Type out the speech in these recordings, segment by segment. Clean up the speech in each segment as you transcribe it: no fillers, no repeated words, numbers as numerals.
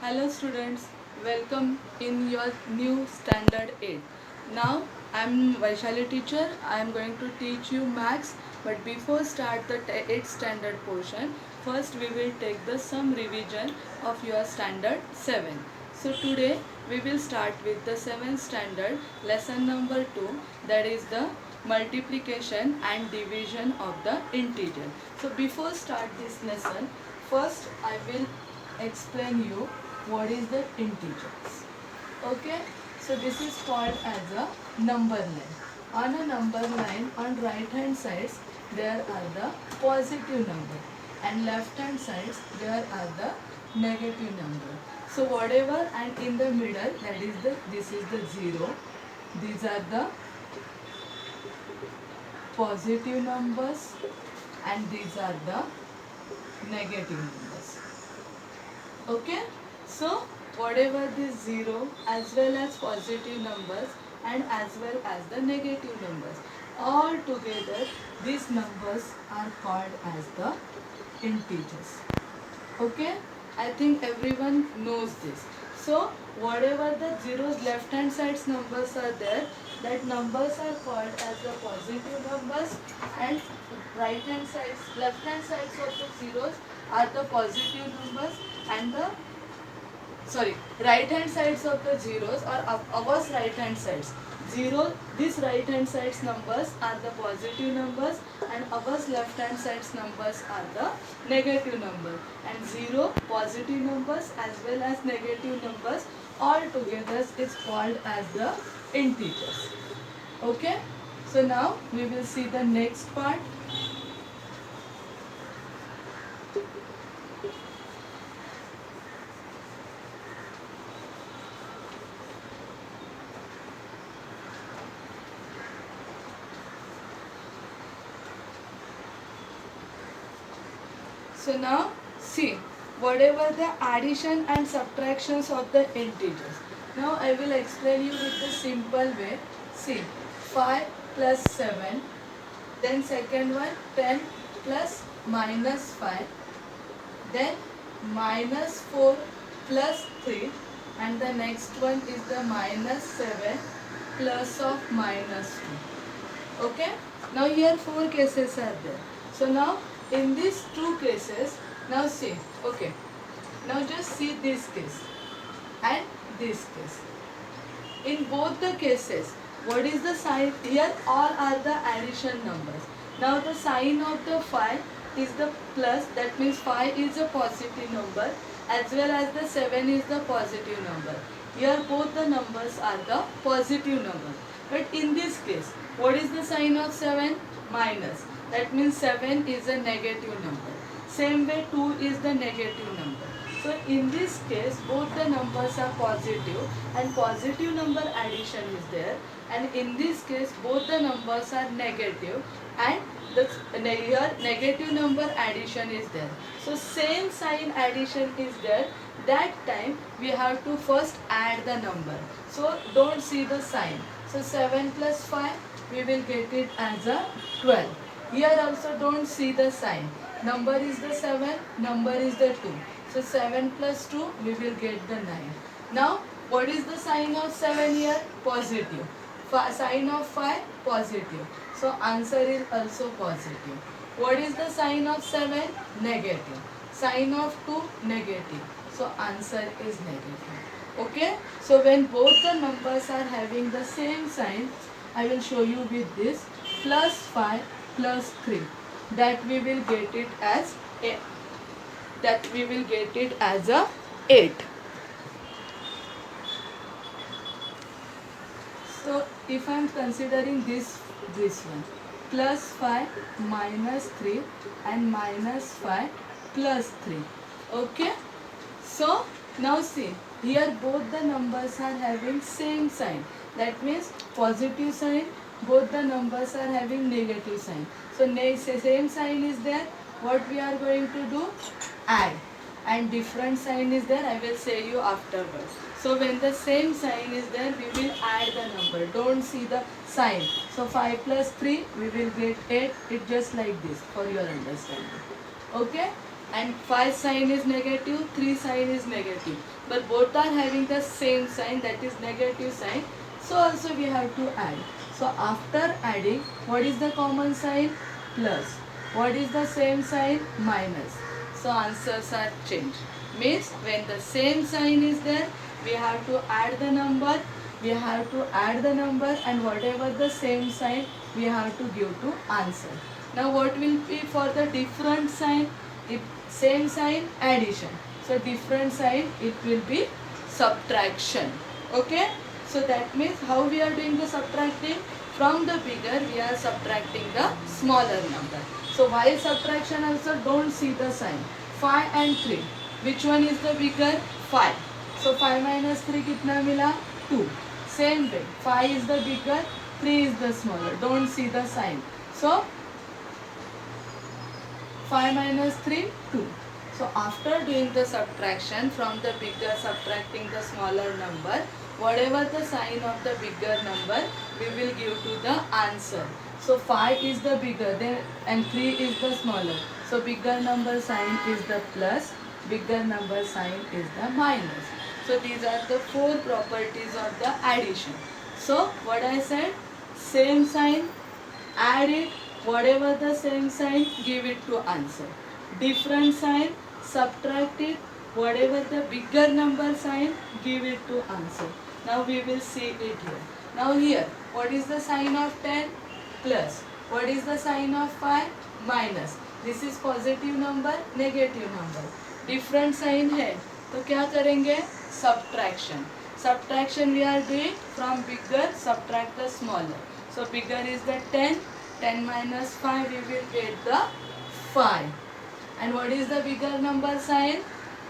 Hello students, welcome in your new standard 8. Now I am Vaishali teacher. I am going to teach you maths, but before start the 8th standard portion, first we will take the sum revision of your standard 7. So today we will start with the 7th standard lesson number 2, that is the multiplication and division of the integer. So before start this lesson, first I will explain you what is the integers. Okay, so this is called as a number line. On a number line, on right hand sides there are the positive number and left hand sides there are the negative number. So whatever, and in the middle, that is the, this is the 0, these are the positive numbers and these are the negative numbers. Okay, so whatever this 0 as well as positive numbers and as well as the negative numbers, all together these numbers are called as the integers. Okay, I think everyone knows this. So whatever the zeros left hand sides numbers are there, that numbers are called as the positive numbers, and left hand sides of the zeros are the positive numbers, and the right hand sides of the zeros are ours right hand sides. These right hand sides numbers are the positive numbers and ours left hand sides numbers are the negative number, and 0 positive numbers as well as negative numbers all together is called as the integers. Okay, so now we will see the next part. So now see whatever the addition and subtractions of the integers. Now I will explain you with the simple way. See, 5 plus 7, then second one 10 plus minus 5, then minus 4 plus 3, and the next one is the minus 7 plus of minus 2. Okay, now here 4 cases are there. So now in these 2 cases, now see, okay, now just see this case and this case. In both the cases, what is the sign? Here all are the addition numbers. Now the sign of the 5 is the plus, that means 5 is a positive number as well as the 7 is the positive number. Here both the numbers are the positive number. But in this case, what is the sign of 7? Minus. That means 7 is a negative number. Same way 2 is the negative number. So in this case both the numbers are positive and positive number addition is there, and in this case both the numbers are negative and the here negative number addition is there. So same sign addition is there. That time we have to first add the number. So don't see the sign. So 7 plus 5 we will get it as a 12. Here also don't see the sign. Number is the 7, number is the 2. So 7 plus 2 we will get the 9. Now what is the sign of 7 here? Positive. Sign of 5? Positive. So answer is also positive. What is the sign of 7? Negative. Sign of 2? Negative. So answer is negative. Okay. So when both the numbers are having the same sign, I will show you with this, plus 5 plus 3, that we will get it as a, that we will get it as a 8. So if I am considering this one, plus 5 minus 3 and minus 5 plus 3. Okay, so now see, here both the numbers are having same sign. That means positive sign, both the numbers are having negative sign. So same sign is there. What we are going to do? Add. And different sign is there. I will say you afterwards. So when the same sign is there, we will add the number. Don't see the sign. So 5 plus 3, we will get 8. It just like this for your understanding. Okay. and 5 sign is negative, 3 sign is negative, but both are having the same sign, that is negative sign. So also we have to add. So after adding, what is the common sign? Plus. What is the same sign? Minus. So answers are changed. Means when the same sign is there, we have to add the number. We have to add the number, and whatever the same sign, we have to give to answer. Now what will be for the different sign? If same sign, addition. So different sign, it will be subtraction. Okay? So that means how we are doing the subtracting? From the bigger we are subtracting the smaller number. So while subtraction also, don't see the sign. 5 and 3. Which one is the bigger? 5. So 5 minus 3 kitna mila? 2. Same way. 5 is the bigger, 3 is the smaller. Don't see the sign. So 5 minus 3, 2. So after doing the subtraction, from the bigger subtracting the smaller number, whatever the sign of the bigger number, we will give to the answer. So 5 is the bigger and 3 is the smaller. So bigger number sign is the plus, bigger number sign is the minus. So these are the 4 properties of the addition. So what I said, same sign, add it, whatever the same sign, give it to answer. Different sign, subtract it, whatever the bigger number sign, give it to answer. Now we will see it here. Now here, what is the sign of 10? Plus. What is the sign of 5? Minus. This is positive number, negative number. Different sign है, तो क्या करेंगे? Subtraction. Subtraction we are doing from bigger, subtract the smaller. So bigger is the 10. 10 minus 5, we will get the 5. And what is the bigger number sign?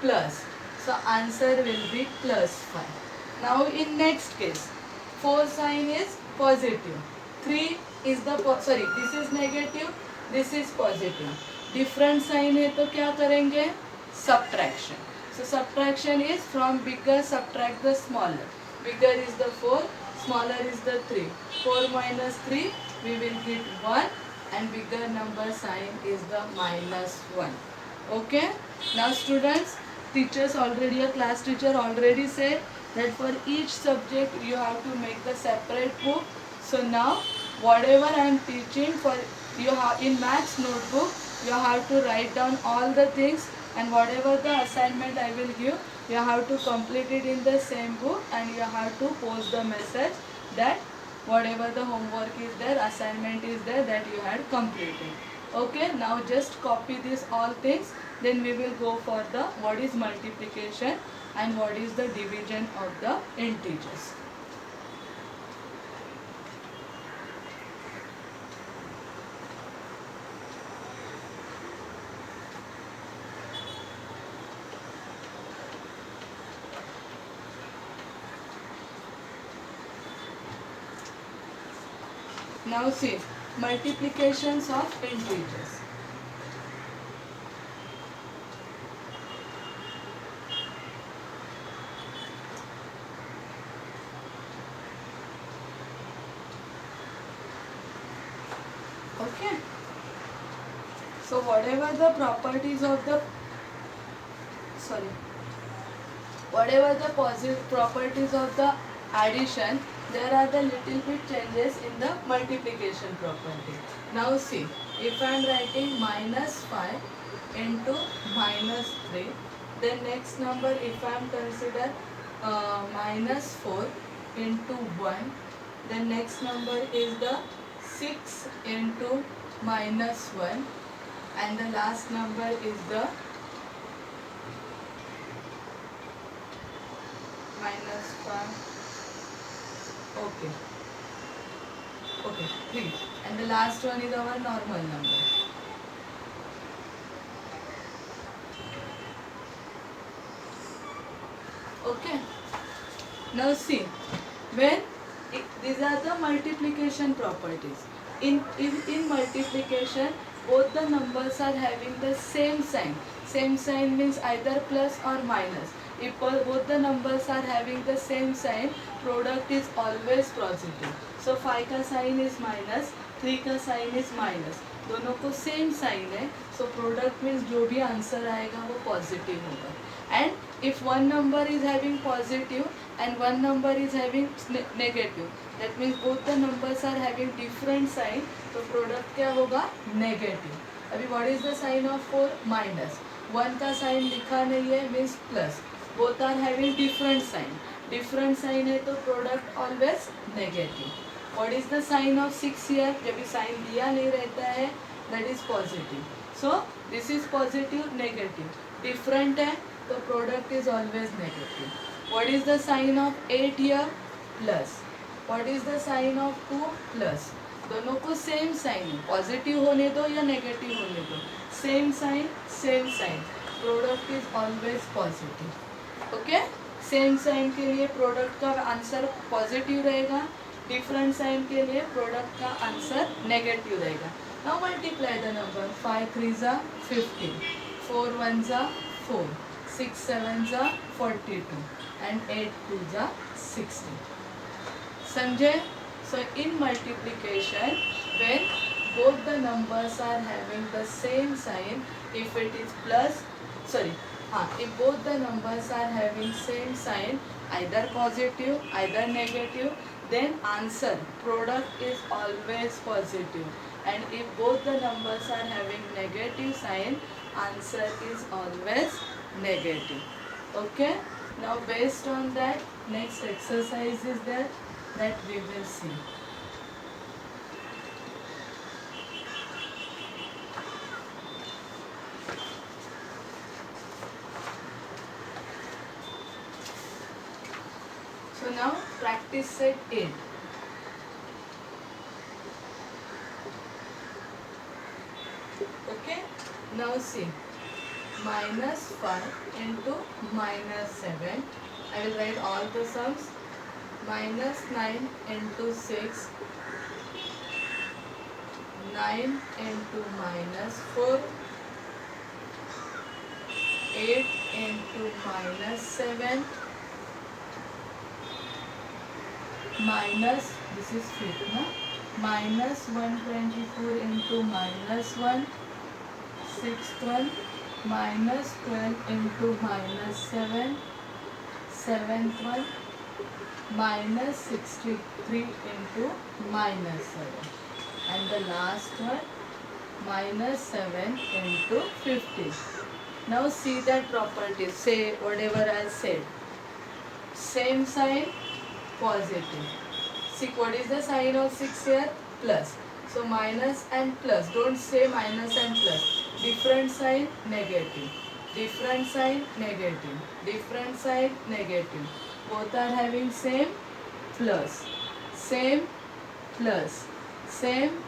Plus. So answer will be plus 5. Now in next case, 4 sign is positive. 3 is the, this is negative, this is positive. Different sign है तो क्या करेंगे? Subtraction. So subtraction is from bigger subtract the smaller. Bigger is the 4, smaller is the 3. 4 minus 3, we will get 1, and bigger number sign is the minus 1. Okay? Now students, teachers already, a class teacher already said that for each subject you have to make the separate book. So now whatever I am teaching for you have in maths notebook, you have to write down all the things, and whatever the assignment I will give, you have to complete it in the same book, and you have to post the message that whatever the homework is there, assignment is there, that you had completed. Okay, now just copy this all things, then we will go for the what is multiplication and what is the division of the integers. Now see, multiplications of integers. Okay. So whatever the properties of the, whatever the positive properties of the addition, there are the little bit changes in the multiplication property. Now see, if I am writing minus 5 into minus 3, then next number if I am consider minus 4 into 1, then next number is the 6 into minus 1, and the last number is the minus 5. Okay, 3, and the last one is our normal number. Okay, now see, when these are the multiplication properties. In multiplication, both the numbers are having the same sign. Same sign means either plus or minus. If both the numbers are having the same sign, product is always positive. So 5 का sign is minus, 3 का sign is minus. दोनों को same sign है, so product means जो भी answer आएगा वो positive होगा. And if one number is having positive and one number is having negative, that means both the numbers are having different sign, तो product क्या होगा? नेगेटिव. अभी what is the sign of 4? Minus. 1 का sign लिखा नहीं है means plus. Both are having different sign. Different sign है तो product always negative. What is the sign of 6 here? जब भी साइन दिया नहीं रहता है that is positive. So this is positive negative. Different है तो product is always negative. What is the sign of 8 here? Plus. What is the sign of 2? Plus. दोनों को सेम साइन है, पॉजिटिव होने दो या नेगेटिव होने दो, same sign same sign, product is always positive. Okay, same sign के लिए प्रोडक्ट का आंसर पॉजिटिव रहेगा, डिफरेंट साइन के लिए प्रोडक्ट का आंसर नेगेटिव रहेगा. Now multiply the number. 5 3 जा 15, 4 1 जा 4, 6 7 जा 42 and 8 2 जा 60. समझे? So in multiplication, when both the numbers are having the same sign, if it is plus, if both the numbers are having same sign, either positive, either negative, then answer product is always positive. And if both the numbers are having negative sign, answer is always negative. Okay. Now based on that, next exercise is there that we will see. So now practice set 8. Okay, now see, minus 5 into minus 7, I will write all the sums. Minus 9 into 6, 9 into minus 4, 8 into minus 7, minus, this is fifth, na? Minus 124 into minus 1, sixth one, minus 12 into minus 7, seventh one, minus 63 into minus 7, and the last one minus 7 into 50. Now see that property, say whatever I said. Same sign, positive. See, what is the sign of 6 here? Plus. So minus and plus, don't say minus and plus. Different sign, negative. Different sign, negative. Different sign, negative. Both are having same, plus, same, plus, same,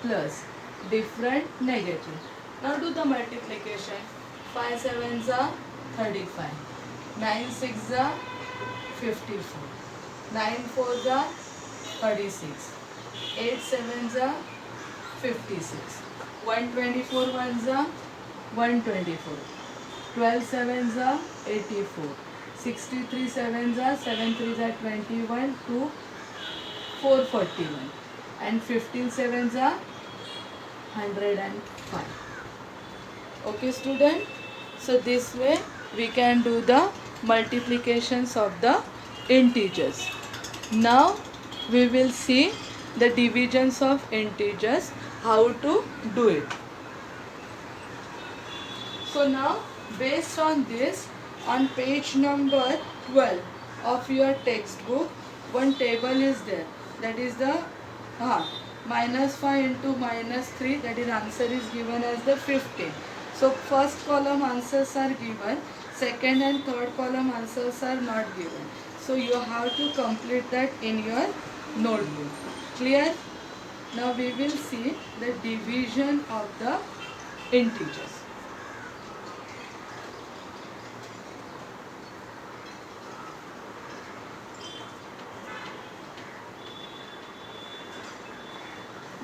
plus, different, negative. Now do the multiplication. 5 7 are 35, 9 6 are 54, 9 4 are 36, 8 7 are 56, 124 1s are 124, 12 7s are 84, 63 7s are 7 3s are 21 to 441, and 15 7s are 105. Okay student, so this way we can do the multiplications of the integers. Now we will see the divisions of integers, how to do it. So now based on this, on page number 12 of your textbook, one table is there, that is the minus 5 into minus 3, that is answer is given as the 50. So first column answers are given, second and third column answers are not given. So you have to complete that in your notebook. Clear? Now we will see the division of the integers.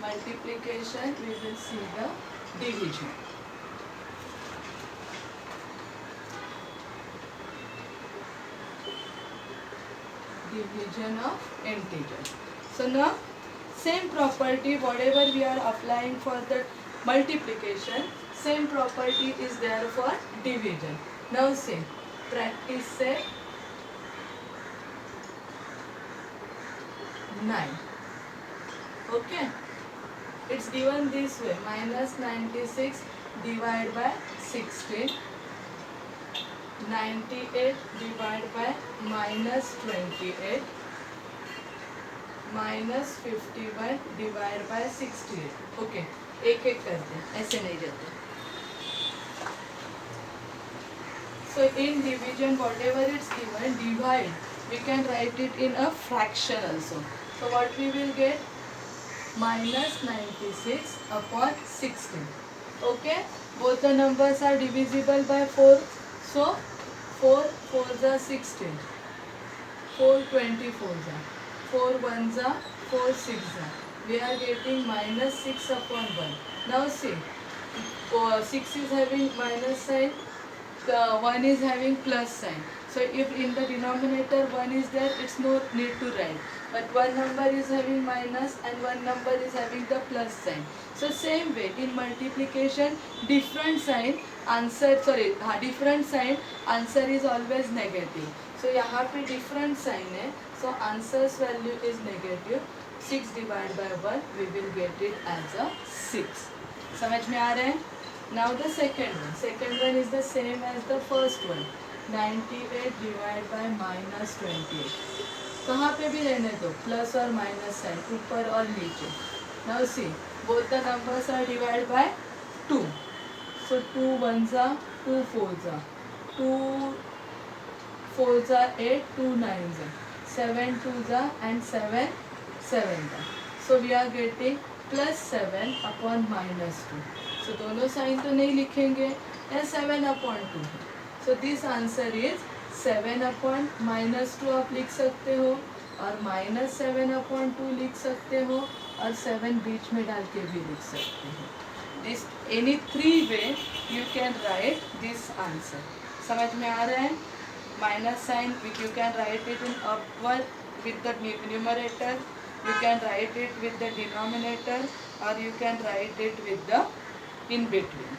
Multiplication, we will see the division. Division of integers. So now same property, whatever we are applying for the multiplication, same property is there for division. Now say practice set 9. Okay, it's given this way, minus 96 divided by 16, 98 divided by minus 28, minus 51 divided by 68. Okay, एक एक करते हैं, ऐसे नहीं जाते. So in division, whatever it's given, divide, we can write it in a fraction also. So what we will get? Minus 96 upon 16. Okay, both the numbers are divisible by 4. So 4 4s are 16, 4 24s are, 4 1s are, 4 6s are. We are getting minus 6 upon 1. Now see, 6 is having minus sign, 1 is having plus sign. So if in the denominator 1 is there, it's no need to write. But one number is having minus and one number is having the plus sign. So same way in multiplication, different sign different sign answer is always negative. So यहाँ पे different sign है, so answer's value is negative. 6 divided by 1, we will get it as a 6. समझ में आ रहा है? Now the second one. Second one is the same as the first one. 98 divided by minus 28. कहाँ पे भी रहने दो, प्लस और माइनस साइन, ऊपर और नीचे. Now see, both the numbers are divided by 2. So 2 1s are, 2 4s are, 2 4s are 8, 2 9s are, 7 2s are and 7 7s are. So we are getting plus 7 upon minus 2. So दोनों sign तो नहीं लिखेंगे, या 7 upon 2. So this answer is 7 upon minus 2 आप लिख सकते हो, और minus 7 upon 2 लिख सकते हो, और 7 बीच में डाल के भी लिख सकते हो. This any 3 way you can write this answer. समझ में आ रहा है? Minus sign you can write it in upward with the numerator, you can write it with the denominator, or you can write it with the in between.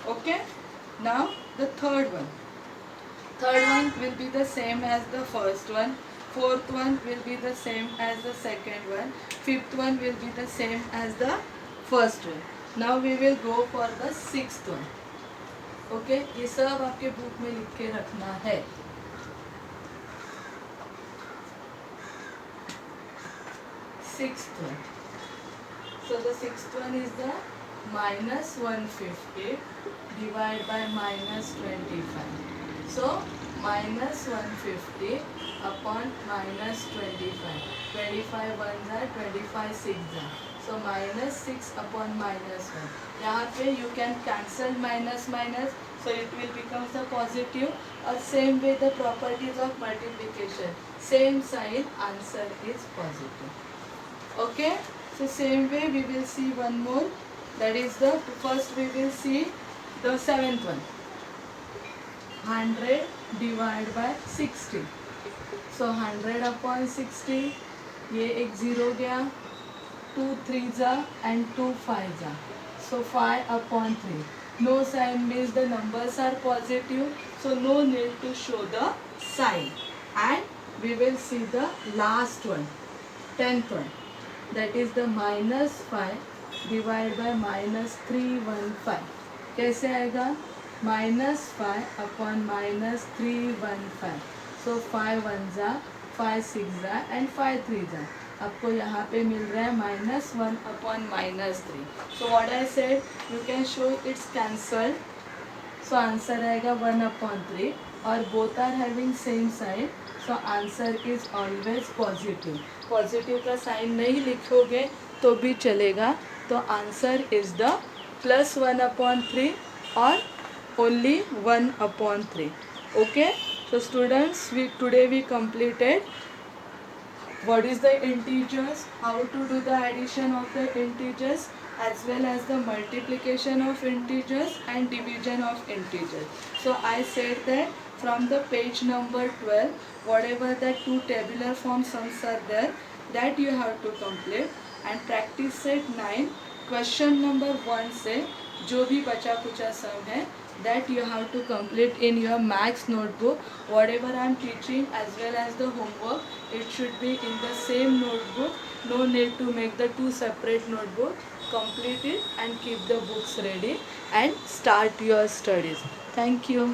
Okay, now the third one. Third one will be the same as the first one. Fourth one will be the same as the second one. Fifth one will be the same as the first one. Now we will go for the sixth one. Okay, ये सब आपके book में लिख के रखना है. Sixth one. So the sixth one is the minus 150 divided by minus 25. So minus 150 upon minus 25. 25 ones are, 25 6s are. So minus 6 upon minus 1. यहाँ पे you can cancel minus minus, so it will become the positive. Or same way the properties of multiplication, same sign, answer is positive. Okay, so same way we will see one more. That is the first we will see the seventh one. 100 divided by 60. So 100 upon 60. ये एक 0 गया. 2 3s are and 2 5s are. So 5 upon 3. No sign means the numbers are positive. So no need to show the sign. And we will see the last one. 10th one. That is the minus 5 divided by minus 315. कैसे आएगा? Minus 5 upon minus 315. So 5 1s are, 5 6s are and 5 3s are. आपको यहाँ पे मिल रहा है minus 1 upon minus 3. So what I said, you can show it's cancelled. So answer आएगा 1 upon 3 और both are having same sign. So answer is always positive. Positive का sign नहीं लिखोगे तो भी चलेगा. तो answer is the plus 1 upon 3 or only 1 upon 3. Okay. So students, today we completed what is the integers, how to do the addition of the integers, as well as the multiplication of integers and division of integers. So I said that from the page number 12, whatever the 2 tabular form sums are there, that you have to complete, and practice set 9 question number 1 से जो भी बचा कुचा सम है that you have to complete in your max notebook. Whatever I am teaching as well as the homework, it should be in the same notebook. No need to make the two separate notebooks. Complete it and keep the books ready and start your studies. Thank you.